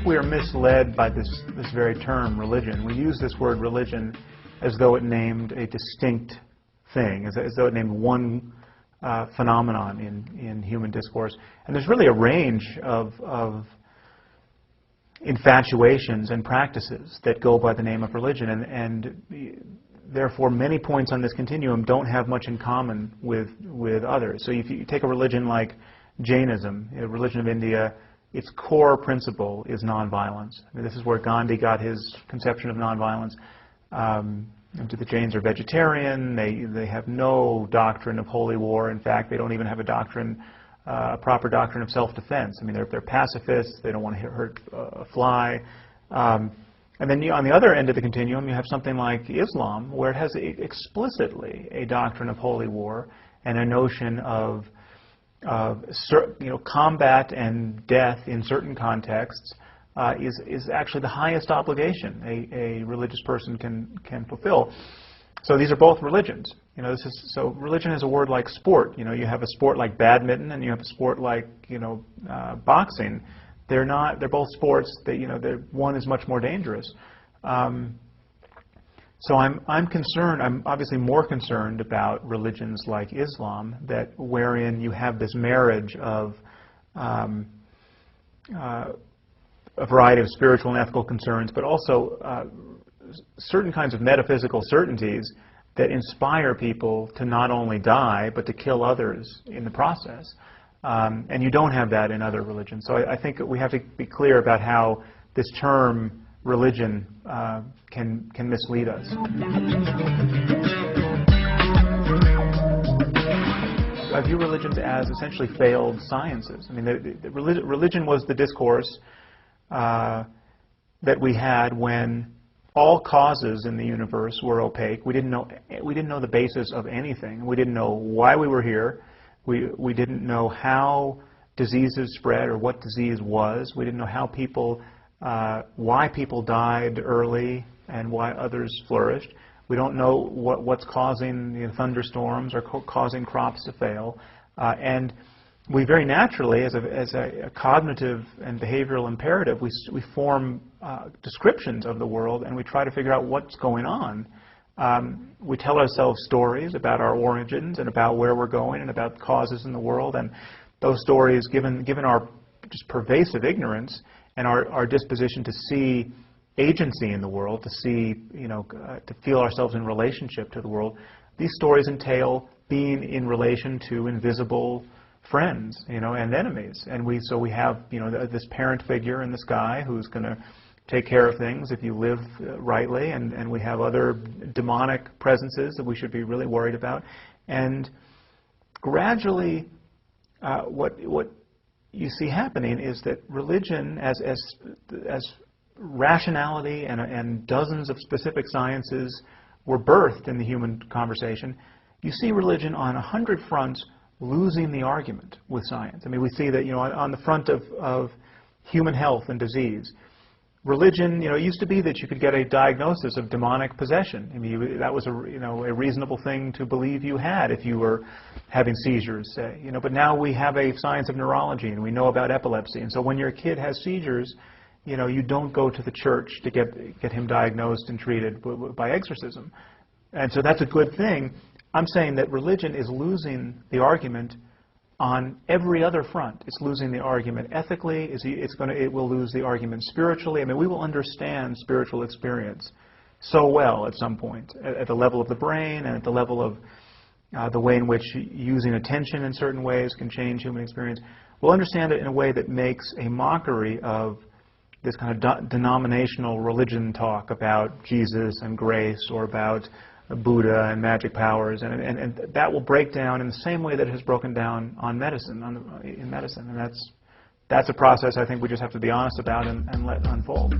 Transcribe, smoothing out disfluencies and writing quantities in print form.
think we are misled by this very term, religion. We use this word religion as though it named a distinct thing, as though it named one phenomenon in human discourse. And there's really a range of infatuations and practices that go by the name of religion, and therefore many points on this continuum don't have much in common with others. So if you take a religion like Jainism, a religion of India, its core principle is nonviolence. I mean, this is where Gandhi got his conception of nonviolence. The Jains are vegetarian. They have no doctrine of holy war. In fact, they don't even have a proper doctrine of self-defense. I mean, they're pacifists. They don't want to hurt a fly. And then on the other end of the continuum, you have something like Islam, where it has explicitly a doctrine of holy war and a notion of combat and death in certain contexts is actually the highest obligation a religious person can fulfill. So these are both religions. So religion is a word like sport. You have a sport like badminton and you have a sport like boxing. They're both sports. One is much more dangerous. So I'm concerned. I'm obviously more concerned about religions like Islam, wherein you have this marriage of a variety of spiritual and ethical concerns, but also certain kinds of metaphysical certainties that inspire people to not only die, but to kill others in the process. And you don't have that in other religions. So I think we have to be clear about how this term religion can mislead us. I view religions as essentially failed sciences. I mean, religion was the discourse that we had when all causes in the universe were opaque. We didn't know the basis of anything. We didn't know why we were here. We didn't know how diseases spread or what disease was. We didn't know why people died early and why others flourished. We don't know what's causing thunderstorms or causing crops to fail. And we very naturally, as a cognitive and behavioral imperative, we form descriptions of the world and we try to figure out what's going on. We tell ourselves stories about our origins and about where we're going and about causes in the world. And those stories, given our just pervasive ignorance and our disposition to see agency in the world, to see, to feel ourselves in relationship to the world, these stories entail being in relation to invisible friends, and enemies. And we have, this parent figure in the sky who's going to take care of things if you live rightly, and we have other demonic presences that we should be really worried about. And gradually, what you see happening is that religion, as rationality and dozens of specific sciences were birthed in the human conversation, you see religion on 100 fronts losing the argument with science. I mean, we see that, on the front of human health and disease, religion, it used to be that you could get a diagnosis of demonic possession. I mean, that was a reasonable thing to believe you had if you were having seizures, say. But now we have a science of neurology and we know about epilepsy. And so when your kid has seizures, you don't go to the church to get him diagnosed and treated by exorcism. And so that's a good thing. I'm saying that religion is losing the argument on every other front. It's losing the argument ethically. It will lose the argument spiritually. I mean, we will understand spiritual experience so well at some point, at the level of the brain and at the level of the way in which using attention in certain ways can change human experience. We'll understand it in a way that makes a mockery of this kind of denominational religion talk about Jesus and grace, or about Buddha and magic powers, and that will break down in the same way that it has broken down on medicine, in medicine, and that's a process I think we just have to be honest about and let unfold.